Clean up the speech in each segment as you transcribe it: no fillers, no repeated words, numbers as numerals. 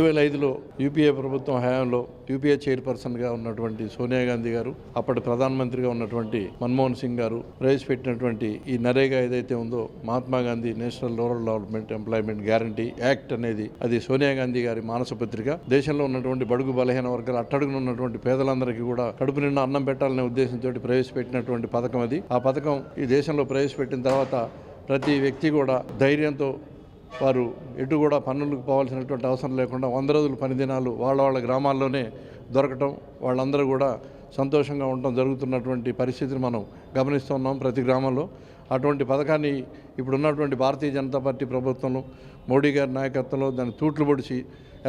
2005లో UPA ప్రభుత్వం హయాంలో UPA చైర్పర్సన్గా ఉన్నటువంటి సోనియా గాంధీ గారు, అప్పటి ప్రధానమంత్రిగా ఉన్నటువంటి మన్మోహన్ సింగ్ గారు ప్రవేశపెట్టినటువంటి ఈ నరేగా ఏదైతే ఉందో Mahatma Gandhi national rural development employment guarantee act అనేది అది సోనియా గాంధీ గారి మానస పత్రిక. దేశంలో ఉన్నటువంటి బడుగు బలహీన వర్గాలు అట్టడుగున ఉన్నటువంటి పేదలందరికీ కూడా కడుపు నిండా అన్నం పెట్టాలనే ఉద్దేశంతో ప్రవేశపెట్టినటువంటి పథకం అది. ఆ పథకం ఈ దేశంలో ప్రవేశపెట్టిన తర్వాత ప్రతి వ్యక్తి కూడా ధైర్యంతో వారు ఎటు కూడా పన్నులకు పోవాల్సినటువంటి అవసరం లేకుండా 100 రోజుల పని దినాలు వాళ్ళ గ్రామాల్లోనే దొరకటం, వాళ్ళందరూ కూడా సంతోషంగా ఉండటం జరుగుతున్నటువంటి పరిస్థితిని మనం గమనిస్తున్నాం ప్రతి గ్రామంలో. అటువంటి పథకాన్ని ఇప్పుడున్నటువంటి భారతీయ జనతా పార్టీ ప్రభుత్వంలో మోడీ గారి నాయకత్వంలో దాన్ని తూట్లు పొడిచి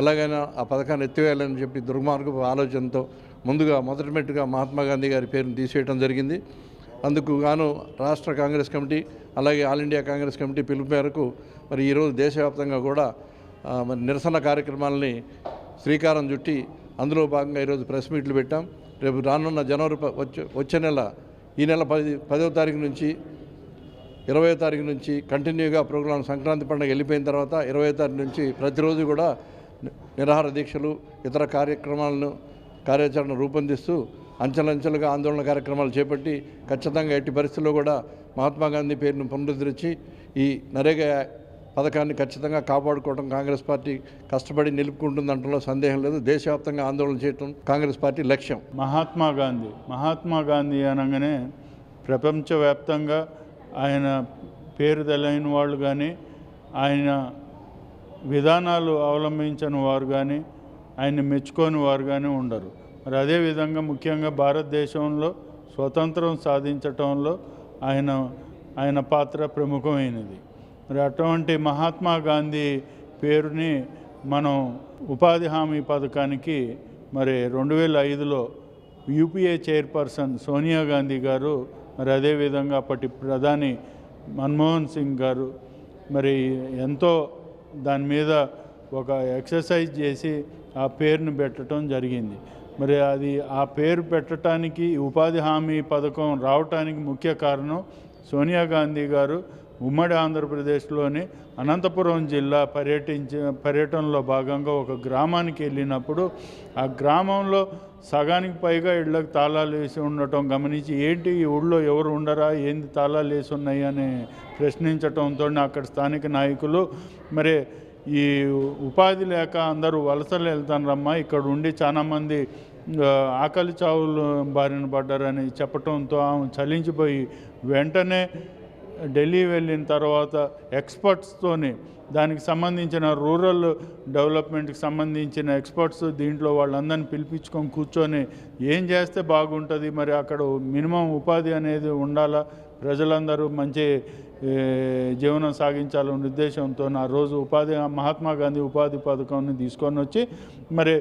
ఎలాగైనా ఆ పథకాన్ని ఎత్తివేయాలని చెప్పి దుర్మార్గపు ఆలోచనతో ముందుగా మొదటి మెట్టుగా మహాత్మా గాంధీ గారి పేరును తీసేయడం జరిగింది. అందుకు గాను రాష్ట్ర కాంగ్రెస్ కమిటీ అలాగే ఆల్ ఇండియా కాంగ్రెస్ కమిటీ పిలుపు మేరకు మరి ఈరోజు దేశవ్యాప్తంగా కూడా మరి నిరసన కార్యక్రమాలని శ్రీకారం చుట్టి అందులో భాగంగా ఈరోజు ప్రెస్ మీట్లు పెట్టాం. రేపు రానున్న జనవరి వచ్చే నెల ఈ నెల 10వ తారీఖు నుంచి 20వ తారీఖు నుంచి కంటిన్యూగా ప్రోగ్రాం సంక్రాంతి పండుగ వెళ్ళిపోయిన తర్వాత 20వ తారీఖు నుంచి ప్రతిరోజు కూడా నిరాహార దీక్షలు ఇతర కార్యాచరణ రూపొందిస్తూ అంచెలంచెలుగా ఆందోళన కార్యక్రమాలు చేపట్టి ఖచ్చితంగా ఎట్టి పరిస్థితుల్లో కూడా మహాత్మా గాంధీ పేరును పునరుద్ధరించి ఈ నరేగా పథకాన్ని ఖచ్చితంగా కాపాడుకోవడం కాంగ్రెస్ పార్టీ కష్టపడి నిలుపుకుంటుందంటలో సందేహం లేదు. దేశవ్యాప్తంగా ఆందోళన చేయడం కాంగ్రెస్ పార్టీ లక్ష్యం. మహాత్మా గాంధీ అనగానే ప్రపంచవ్యాప్తంగా ఆయన పేరు తెలియని వాళ్ళు కానీ ఆయన విధానాలు అవలంబించని వారు కానీ ఆయన్ని మెచ్చుకోని వారు కానీ ఉండరు. మరి అదేవిధంగా ముఖ్యంగా భారతదేశంలో స్వతంత్రం సాధించటంలో ఆయన పాత్ర ప్రముఖమైనది. మరి అటువంటి మహాత్మా గాంధీ పేరుని మనం ఉపాధి హామీ పథకానికి మరి 2005లో యూపీఏ చైర్పర్సన్ సోనియా గాంధీ గారు, మరి అదేవిధంగా అప్పటి ప్రధాని మన్మోహన్ సింగ్ గారు మరి ఎంతో దాని మీద ఒక ఎక్సర్సైజ్ చేసి ఆ పేరును పెట్టడం జరిగింది. మరి అది ఆ పేరు పెట్టడానికి ఉపాధి హామీ పథకం రావటానికి ముఖ్య కారణం సోనియా గాంధీ గారు ఉమ్మడి ఆంధ్రప్రదేశ్లోని అనంతపురం జిల్లా పర్యటనలో భాగంగా ఒక గ్రామానికి వెళ్ళినప్పుడు ఆ గ్రామంలో సగానికి పైగా ఇళ్లకు తాళాలు వేసి ఉండటం గమనించి ఏంటి ఈ ఊళ్ళో ఎవరు ఉండరా, ఏంది తాళాలు వేసి ఉన్నాయి అని ప్రశ్నించటంతో అక్కడ స్థానిక నాయకులు మరి ఈ ఉపాధి లేక అందరూ వలసలు వెళ్తారమ్మా, ఇక్కడ ఉండి చాలామంది ఆకలి చావులు బారిన పడ్డారని చెప్పడంతో ఆమె చలించిపోయి వెంటనే ఢిల్లీ వెళ్ళిన తర్వాత ఎక్స్పర్ట్స్తోని దానికి సంబంధించిన రూరల్ డెవలప్మెంట్కి సంబంధించిన ఎక్స్పర్ట్స్ దీంట్లో వాళ్ళందరినీ పిలిపించుకొని కూర్చొని ఏం చేస్తే బాగుంటుంది, మరి అక్కడ మినిమం ఉపాధి అనేది ఉండాలా, ప్రజలందరూ మంచి జీవనం సాగించాలనే ఉద్దేశంతో ఆ రోజు మహాత్మా గాంధీ ఉపాధి పథకాన్ని తీసుకొని వచ్చి మరి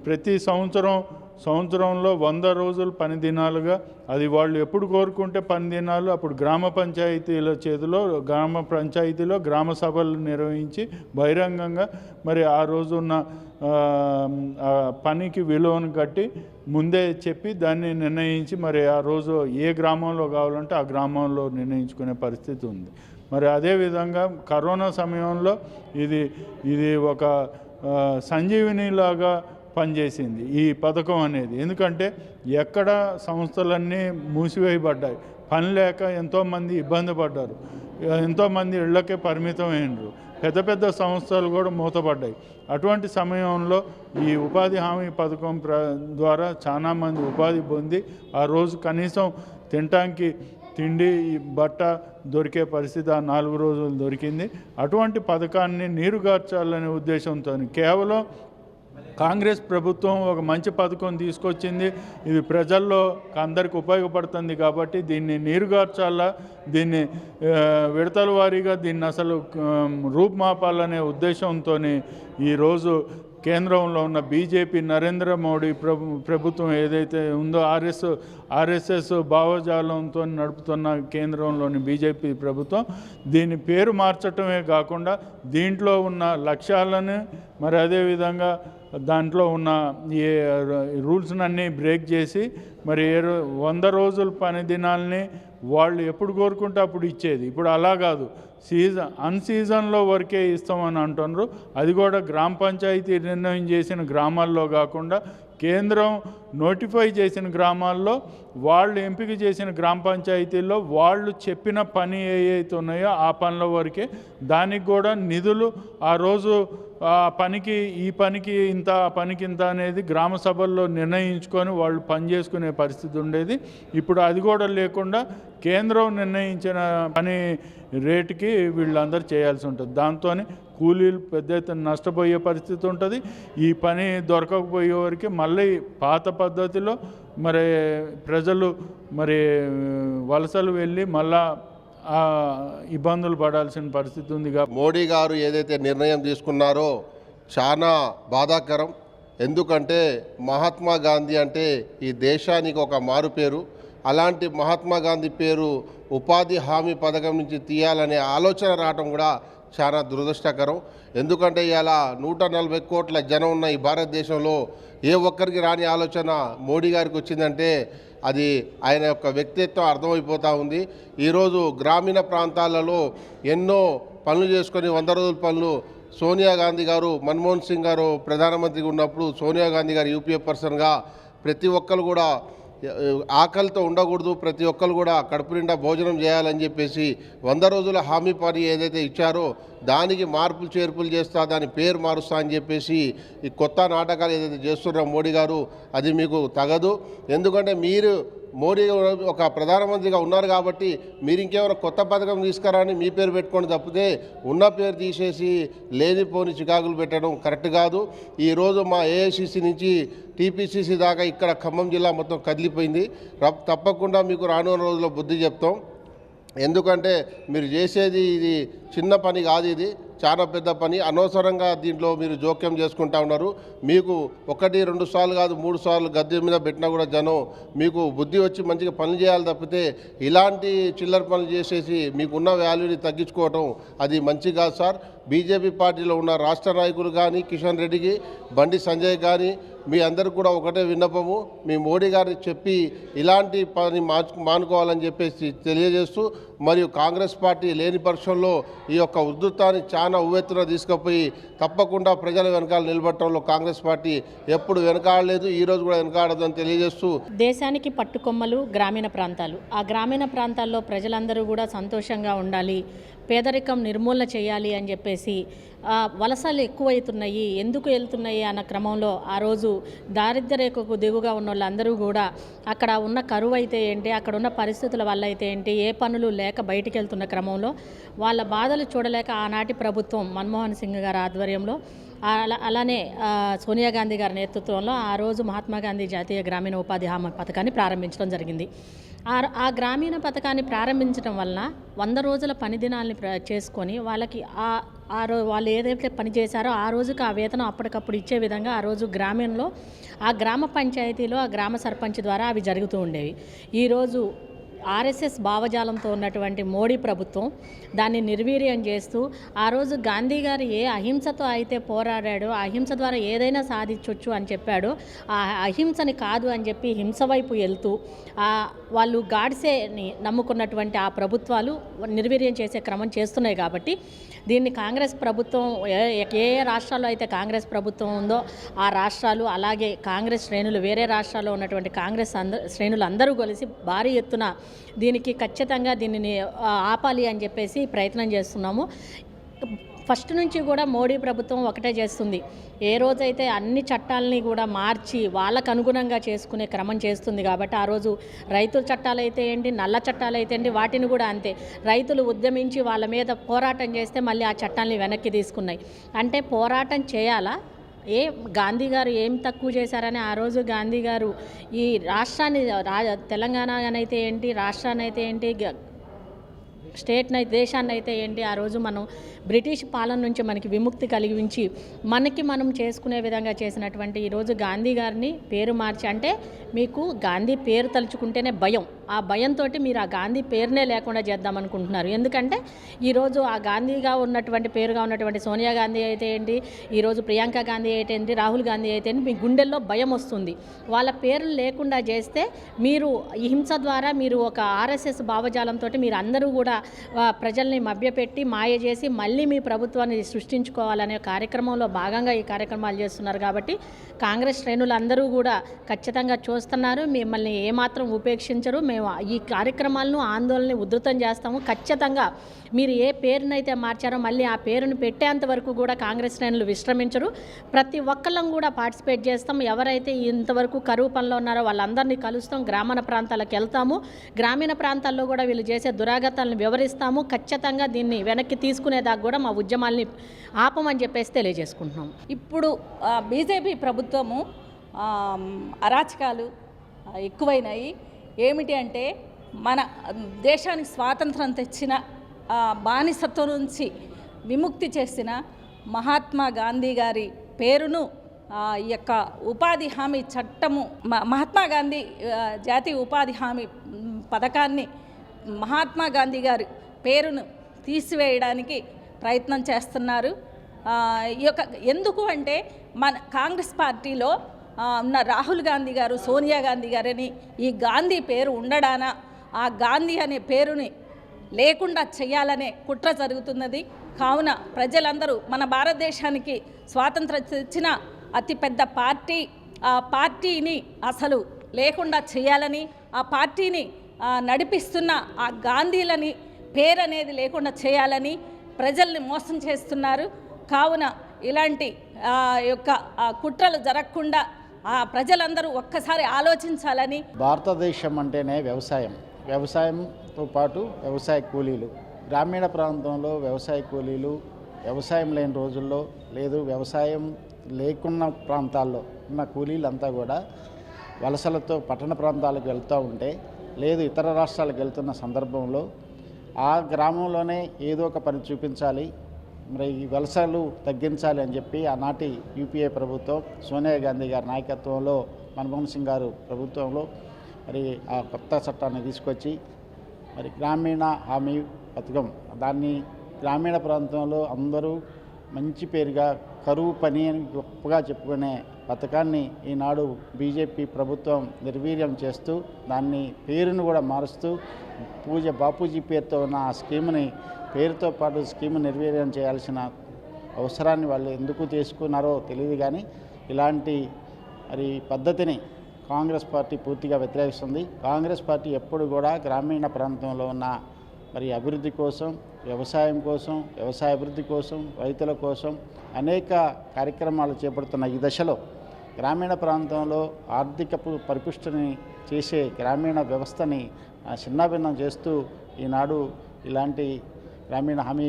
ప్రతి సంవత్సరంలో 100 రోజులు పని దినాలుగా అది వాళ్ళు ఎప్పుడు కోరుకుంటే పని దినాలు అప్పుడు గ్రామ పంచాయతీలో గ్రామ సభలు నిర్వహించి బహిరంగంగా మరి ఆ రోజున్న పనికి విలువను కట్టి ముందే చెప్పి దాన్ని నిర్ణయించి మరి ఆ రోజు ఏ గ్రామంలో కావాలంటే ఆ గ్రామంలో నిర్ణయించుకునే పరిస్థితి ఉంది. మరి అదేవిధంగా కరోనా సమయంలో ఇది ఒక సంజీవినిలాగా పనిచేసింది ఈ పథకం అనేది. ఎందుకంటే ఎక్కడ సంస్థలన్నీ మూసివేయబడ్డాయి, పని లేక ఎంతోమంది ఇబ్బంది పడ్డారు, ఎంతోమంది ఇళ్లకే పరిమితం అయినారు, పెద్ద సంస్థలు కూడా మూతపడ్డాయి. అటువంటి సమయంలో ఈ ఉపాధి హామీ పథకం ద్వారా చాలామంది ఉపాధి పొంది ఆ రోజు కనీసం తినటానికి తిండి బట్ట దొరికే పరిస్థితి ఆ 4 రోజులు దొరికింది. అటువంటి పథకాన్ని నీరుగార్చాలనే ఉద్దేశంతో కేవలం కాంగ్రెస్ ప్రభుత్వం ఒక మంచి పథకం తీసుకొచ్చింది, ఇది ప్రజల్లో అందరికి ఉపయోగపడుతుంది కాబట్టి దీన్ని నీరుగార్చాలా, దీన్ని విడతల వారీగా దీన్ని అసలు రూపుమాపాలనే ఉద్దేశంతో ఈరోజు కేంద్రంలో ఉన్న బీజేపీ నరేంద్ర మోడీ ప్రభుత్వం ఏదైతే ఉందో ఆర్ఎస్ఎస్ భావజాలంతో నడుపుతున్న కేంద్రంలోని బీజేపీ ప్రభుత్వం దీని పేరు మార్చటమే కాకుండా దీంట్లో ఉన్న లక్ష్యాలను మరి అదేవిధంగా దాంట్లో ఉన్న ఈ రూల్స్నన్నీ బ్రేక్ చేసి మరి 100 రోజుల పని దినాల్ని వాళ్ళు ఎప్పుడు కోరుకుంటే అప్పుడు ఇచ్చేది. ఇప్పుడు అలా కాదు, అన్సీజన్లో వరకే ఇస్తామని అంటున్నారు. అది కూడా గ్రామ పంచాయతీ నిర్ణయం చేసిన గ్రామాల్లో కాకుండా కేంద్రం నోటిఫై చేసిన గ్రామాల్లో, వాళ్ళు ఎంపిక చేసిన గ్రామ పంచాయతీల్లో వాళ్ళు చెప్పిన పని ఏవైతే ఉన్నాయో ఆ పనుల వరకే. దానికి కూడా నిధులు ఆ రోజు ఆ పనికి ఈ పనికి ఇంత, ఆ పనికి ఇంత అనేది గ్రామ సభల్లో నిర్ణయించుకొని వాళ్ళు పని చేసుకునే పరిస్థితి ఉండేది. ఇప్పుడు అది కూడా లేకుండా కేంద్రం నిర్ణయించిన పని రేటుకి వీళ్ళందరూ చేయాల్సి ఉంటుంది. దాంతో కూలీలు పెద్ద ఎత్తున నష్టపోయే పరిస్థితి ఉంటుంది. ఈ పని దొరకకపోయే వరకు మళ్ళీ పాత పద్ధతిలో మరి ప్రజలు మరి వలసలు వెళ్ళి మళ్ళా ఇబ్బందులు పడాల్సిన పరిస్థితి ఉంది. మోడీ గారు ఏదైతే నిర్ణయం తీసుకున్నారో చాలా బాధాకరం. ఎందుకంటే మహాత్మా గాంధీ అంటే ఈ దేశానికి ఒక మారు పేరు. అలాంటి మహాత్మా గాంధీ పేరు ఉపాధి హామీ పథకం నుంచి తీయాలనే ఆలోచన రావడం కూడా చాలా దురదృష్టకరం. ఎందుకంటే ఇలా 140 కోట్ల జనం ఉన్న ఈ భారతదేశంలో ఏ ఒక్కరికి రాని ఆలోచన మోడీ గారికి వచ్చిందంటే అది ఆయన యొక్క వ్యక్తిత్వం అర్థమైపోతూ ఉంది. ఈరోజు గ్రామీణ ప్రాంతాలలో ఎన్నో పనులు చేసుకొని 100 రోజుల పనులు సోనియా గాంధీ గారు, మన్మోహన్ సింగ్ గారు ప్రధానమంత్రిగా ఉన్నప్పుడు సోనియా గాంధీ గారు యూపీఏ పర్సన్గా ప్రతి ఒక్కరు కూడా ఆకలితో ఉండకూడదు, ప్రతి ఒక్కరు కూడా కడుపు నిండా భోజనం చేయాలని చెప్పేసి 100 రోజుల హామీ పని ఏదైతే ఇచ్చారో దానికి మార్పులు చేర్పులు చేస్తా, దాని పేరు మారుస్తా అని చెప్పేసి ఈ కొత్త నాటకాలు ఏదైతే చేస్తున్నారో మోడీ గారు, అది మీకు తగదు. ఎందుకంటే మీరు మోడీ ఒక ప్రధానమంత్రిగా ఉన్నారు కాబట్టి మీరు ఇంకేమైనా కొత్త పథకం తీసుకురాని మీ పేరు పెట్టుకొని తప్పితే ఉన్న పేరు తీసేసి లేనిపోని చికాకులు పెట్టడం కరెక్ట్ కాదు. ఈరోజు మా ఏఐసిసి నుంచి టీపీసీసీ దాకా ఇక్కడ ఖమ్మం జిల్లా మొత్తం కదిలిపోయింది. తప్పకుండా మీకు రానున్న రోజుల్లో బుద్ధి చెప్తాం. ఎందుకంటే మీరు చేసేది ఇది చిన్న పని కాదు, ఇది చాలా పెద్ద పని. అనవసరంగా దీంట్లో మీరు జోక్యం చేసుకుంటా ఉన్నారు. మీకు 1-2 సార్లు కాదు 3 సార్లు గద్దె మీద పెట్టినా కూడా జనం మీకు బుద్ధి వచ్చి మంచిగా పనులు చేయాలి తప్పితే ఇలాంటి చిల్లర పనులు చేసేసి మీకున్న వాల్యూని తగ్గించుకోవటం అది మంచి కాదు సార్. బీజేపీ పార్టీలో ఉన్న రాష్ట్ర నాయకులు కానీ, కిషన్ రెడ్డికి, బండి సంజయ్ కానీ మీ అందరికి కూడా ఒకటే విన్నపము, మీ మోడీ గారికి చెప్పి ఇలాంటి పని మానుకోవాలని చెప్పేసి తెలియజేస్తూ, మరియు కాంగ్రెస్ పార్టీ లేని పక్షంలో ఈ యొక్క ఉధృతాన్ని చాలా ఉవ్వెత్తున తీసుకుపోయి తప్పకుండా ప్రజల వెనకాల నిలబడటంలో కాంగ్రెస్ పార్టీ ఎప్పుడు వెనకాడలేదు, ఈరోజు కూడా వెనకాడదని తెలియజేస్తూ, దేశానికి పట్టుకొమ్మలు గ్రామీణ ప్రాంతాలు. ఆ గ్రామీణ ప్రాంతాల్లో ప్రజలందరూ కూడా సంతోషంగా ఉండాలి, పేదరికం నిర్మూలన చేయాలి అని చెప్పేసి వలసలు ఎక్కువవుతున్నాయి, ఎందుకు వెళ్తున్నాయి అన్న క్రమంలో ఆ రోజు దారిద్ర్య రేఖకు దిగుగా ఉన్న వాళ్ళందరూ కూడా అక్కడ ఉన్న కరువు అయితే ఏంటి, అక్కడ ఉన్న పరిస్థితుల వల్ల అయితే ఏంటి, ఏ పనులు లేక బయటికి వెళ్తున్న క్రమంలో వాళ్ళ బాధలు చూడలేక ఆనాటి ప్రభుత్వం మన్మోహన్ సింగ్ గారి ఆధ్వర్యంలో అలానే సోనియా గాంధీ గారి నేతృత్వంలో ఆ రోజు మహాత్మా గాంధీ జాతీయ గ్రామీణ ఉపాధి హామీ పథకాన్ని ప్రారంభించడం జరిగింది. ఆ గ్రామీణ పథకాన్ని ప్రారంభించడం వలన 100 రోజుల పని దినాల్ని చేసుకొని వాళ్ళకి వాళ్ళు ఏదైతే పని చేశారో ఆ రోజుకి ఆ వేతనం అప్పటికప్పుడు ఇచ్చే విధంగా ఆ రోజు గ్రామీణంలో ఆ గ్రామ పంచాయతీలో ఆ గ్రామ సర్పంచ్ ద్వారా అవి జరుగుతూ ఉండేవి. ఈరోజు ఆర్ఎస్ఎస్ భావజాలంతో ఉన్నటువంటి మోడీ ప్రభుత్వం దాన్ని నిర్వీర్యం చేస్తూ ఆ రోజు గాంధీ గారు ఏ అహింసతో అయితే పోరాడాడో, అహింస ద్వారా ఏదైనా సాధించవచ్చు అని చెప్పాడో ఆ అహింసని కాదు అని చెప్పి హింస వైపు వెళ్తూ వాళ్ళు గాడ్సేని నమ్ముకున్నటువంటి ఆ ప్రభుత్వాలు నిర్వీర్యం చేసే క్రమం చేస్తున్నాయి. కాబట్టి దీన్ని కాంగ్రెస్ ప్రభుత్వం ఏ రాష్ట్రాల్లో అయితే కాంగ్రెస్ ప్రభుత్వం ఉందో ఆ రాష్ట్రాలు, అలాగే కాంగ్రెస్ శ్రేణులు, వేరే రాష్ట్రాల్లో ఉన్నటువంటి కాంగ్రెస్ శ్రేణులు అందరూ కలిసి భారీ ఎత్తున దీనికి ఖచ్చితంగా దీనిని ఆపాలి అని చెప్పేసి ప్రయత్నం చేస్తున్నాము. ఫస్ట్ నుంచి కూడా మోడీ ప్రభుత్వం ఒకటే చేస్తుంది, ఏ రోజైతే అన్ని చట్టాలని కూడా మార్చి వాళ్ళకు అనుగుణంగా చేసుకునే క్రమం చేస్తుంది. కాబట్టి ఆ రోజు రైతుల చట్టాలు అయితే ఏంటి, నల్ల చట్టాలు అయితే ఏంటి, వాటిని కూడా అంతే రైతులు ఉద్యమించి వాళ్ళ మీద పోరాటం చేస్తే మళ్ళీ ఆ చట్టాలని వెనక్కి తీసుకున్నాయి. అంటే పోరాటం చేయాలా, గాంధీ గారు ఏం తక్కువ చేశారని ఆ రోజు గాంధీ గారు ఈ రాష్ట్రాన్ని తెలంగాణనైతే ఏంటి, రాష్ట్రాన్ని అయితే ఏంటి, స్టేట్ని అయితే దేశాన్ని అయితే ఏంటి, ఆ రోజు మనం బ్రిటిష్ పాలన నుంచి మనకి విముక్తి కలిగించి మనకి మనం చేసుకునే విధంగా చేసినటువంటి ఈరోజు గాంధీ గారిని పేరు మార్చి, అంటే మీకు గాంధీ పేరు తలుచుకుంటేనే భయం, ఆ భయంతో మీరు ఆ గాంధీ పేరునే లేకుండా చేద్దామనుకుంటున్నారు. ఎందుకంటే ఈరోజు ఆ గాంధీగా ఉన్నటువంటి పేరుగా ఉన్నటువంటి సోనియా గాంధీ అయితే ఏంటి, ఈరోజు ప్రియాంక గాంధీ అయితే ఏంటి, రాహుల్ గాంధీ అయితే ఏంటి, మీ గుండెల్లో భయం వస్తుంది. వాళ్ళ పేర్లు లేకుండా చేస్తే మీరు ఈ హింస ద్వారా మీరు ఒక ఆర్ఎస్ఎస్ భావజాలంతో మీరు అందరూ కూడా ప్రజల్ని మభ్యపెట్టి మాయ చేసి మళ్ళీ మీ ప్రభుత్వాన్ని సృష్టించుకోవాలనే కార్యక్రమంలో భాగంగా ఈ కార్యక్రమాలు చేస్తున్నారు. కాబట్టి కాంగ్రెస్ శ్రేణులందరూ కూడా ఖచ్చితంగా చూస్తున్నారు, మిమ్మల్ని ఏమాత్రం ఉపేక్షించరు. మేము ఈ కార్యక్రమాలను ఆందోళనని ఉధృతం చేస్తాము. ఖచ్చితంగా మీరు ఏ పేరునైతే మార్చారో మళ్ళీ ఆ పేరును పెట్టేంత వరకు కూడా కాంగ్రెస్ శ్రేణులు విశ్రమించరు. ప్రతి ఒక్కళ్ళం కూడా పార్టిసిపేట్ చేస్తాం. ఎవరైతే ఇంతవరకు కరువు పనిలో ఉన్నారో వాళ్ళందరినీ కలుస్తాం, గ్రామీణ ప్రాంతాలకు వెళ్తాము, గ్రామీణ ప్రాంతాల్లో కూడా వీళ్ళు చేసే దురాగతాలను వివరిస్తాము. ఖచ్చితంగా దీన్ని వెనక్కి తీసుకునేదాకా కూడా మా ఉద్యమాల్ని ఆపమని చెప్పేసి తెలియజేసుకుంటున్నాం. ఇప్పుడు బీజేపీ ప్రభుత్వము అరాచకాలు ఎక్కువైనాయి. ఏమిటి అంటే మన దేశానికి స్వాతంత్రం తెచ్చిన బానిసత్వం నుంచి విముక్తి చేసిన మహాత్మా గాంధీ గారి పేరును ఈ యొక్క ఉపాధి హామీ చట్టము మహాత్మా గాంధీ జాతీయ ఉపాధి హామీ పథకాన్ని మహాత్మా గాంధీ గారి పేరును తీసివేయడానికి ప్రయత్నం చేస్తున్నారు. ఈ యొక్క ఎందుకు అంటే మన కాంగ్రెస్ పార్టీలో ఉన్న రాహుల్ గాంధీ గారు, సోనియా గాంధీ గారని ఈ గాంధీ పేరు ఉండడాన ఆ గాంధీ అనే పేరుని లేకుండా చేయాలనే కుట్ర జరుగుతున్నది. కావున ప్రజలందరూ మన భారతదేశానికి స్వాతంత్రం తెచ్చిన అతిపెద్ద పార్టీ, ఆ పార్టీని అసలు లేకుండా చేయాలని, ఆ పార్టీని నడిపిస్తున్న ఆ గాంధీలని పేరు అనేది లేకుండా చేయాలని ప్రజల్ని మోసం చేస్తున్నారు. కావున ఇలాంటి యొక్క కుట్రలు జరగకుండా ప్రజలందరూ ఒక్కసారి ఆలోచించాలని. భారతదేశం అంటేనే వ్యవసాయంతో పాటు వ్యవసాయ కూలీలు, గ్రామీణ ప్రాంతంలో వ్యవసాయ కూలీలు వ్యవసాయం లేని రోజుల్లో లేదు, వ్యవసాయం లేకున్న ప్రాంతాల్లో ఉన్న కూలీలంతా కూడా వలసలతో పట్టణ ప్రాంతాలకు వెళ్తూ ఉంటే, లేదు ఇతర రాష్ట్రాలకు వెళ్తున్న సందర్భంలో ఆ గ్రామంలోనే ఏదో ఒక పని చూపించాలి, మరి ఈ వలసలు తగ్గించాలి అని చెప్పి ఆనాటి యూపీఏ ప్రభుత్వం సోనియా గాంధీ గారి నాయకత్వంలో, మన్మోహన్ సింగ్ గారు ప్రభుత్వంలో మరి ఆ కొత్త చట్టాన్ని తీసుకొచ్చి మరి గ్రామీణ హామీ పథకం, దాన్ని గ్రామీణ ప్రాంతంలో అందరూ మంచి పేరుగా కరువు పని అని గొప్పగా చెప్పుకునే పథకాన్ని ఈనాడు బీజేపీ ప్రభుత్వం నిర్వీర్యం చేస్తూ దాన్ని పేరును కూడా మారుస్తూ బాపూజీ పేరుతో ఉన్న ఆ స్కీమ్ని పేరుతో పాటు స్కీమ్ నిర్వీర్యం చేయాల్సిన అవసరాన్ని వాళ్ళు ఎందుకు తీసుకున్నారో తెలియదు. కానీ ఇలాంటి మరి పద్ధతిని కాంగ్రెస్ పార్టీ పూర్తిగా వ్యతిరేకిస్తుంది. కాంగ్రెస్ పార్టీ ఎప్పుడు కూడా గ్రామీణ ప్రాంతంలో ఉన్న మరి అభివృద్ధి కోసం, వ్యవసాయం కోసం, వ్యవసాయ అభివృద్ధి కోసం, రైతుల కోసం అనేక కార్యక్రమాలు చేపడుతున్న ఈ దశలో గ్రామీణ ప్రాంతంలో ఆర్థిక పరిపుష్టిని చేసే గ్రామీణ వ్యవస్థని చిన్నాభిన్నం చేస్తూ ఈనాడు ఇలాంటి గ్రామీణ హామీ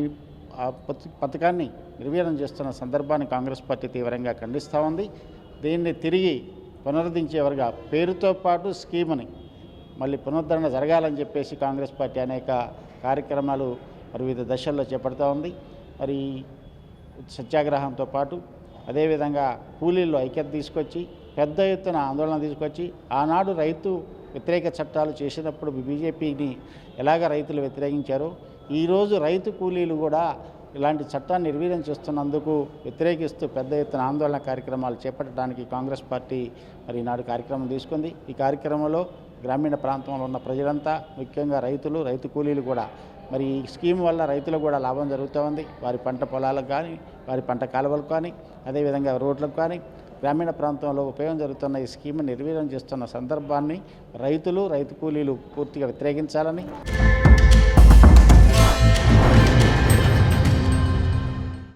పథకాన్ని నిర్వీర్యం చేస్తున్న సందర్భాన్ని కాంగ్రెస్ పార్టీ తీవ్రంగా ఖండిస్తూ ఉంది. దీన్ని తిరిగి పునరుద్ధరించేవారుగా పేరుతో పాటు స్కీముని మళ్ళీ పునరుద్ధరణ జరగాలని చెప్పేసి కాంగ్రెస్ పార్టీ అనేక కార్యక్రమాలు మరి వివిధ దశల్లో చేపడుతూ ఉంది. మరి సత్యాగ్రహంతో పాటు అదేవిధంగా కూలీల్లో ఐక్యత తీసుకొచ్చి పెద్ద ఎత్తున ఆందోళన తీసుకొచ్చి ఆనాడు రైతు వ్యతిరేక చట్టాలు చేసినప్పుడు బీజేపీని ఎలాగ రైతులు వ్యతిరేకించారో ఈరోజు రైతు కూలీలు కూడా ఇలాంటి చట్టాన్ని నిర్వీర్యం చేస్తున్నందుకు వ్యతిరేకిస్తూ పెద్ద ఎత్తున ఆందోళన కార్యక్రమాలు చేపట్టడానికి కాంగ్రెస్ పార్టీ మరి ఈనాడు కార్యక్రమం తీసుకుంది. ఈ కార్యక్రమంలో గ్రామీణ ప్రాంతంలో ఉన్న ప్రజలంతా, ముఖ్యంగా రైతు కూలీలు కూడా మరి ఈ స్కీమ్ వల్ల రైతులకు కూడా లాభం జరుగుతూ ఉంది. వారి పంట పొలాలకు కానీ, వారి పంట కాలువలకు కానీ, అదేవిధంగా రోడ్లకు కానీ గ్రామీణ ప్రాంతంలో ఉపయోగం జరుగుతున్న ఈ స్కీమ్ నిర్వీర్యం చేస్తున్న సందర్భాన్ని రైతు కూలీలు పూర్తిగా వ్యతిరేకించాలని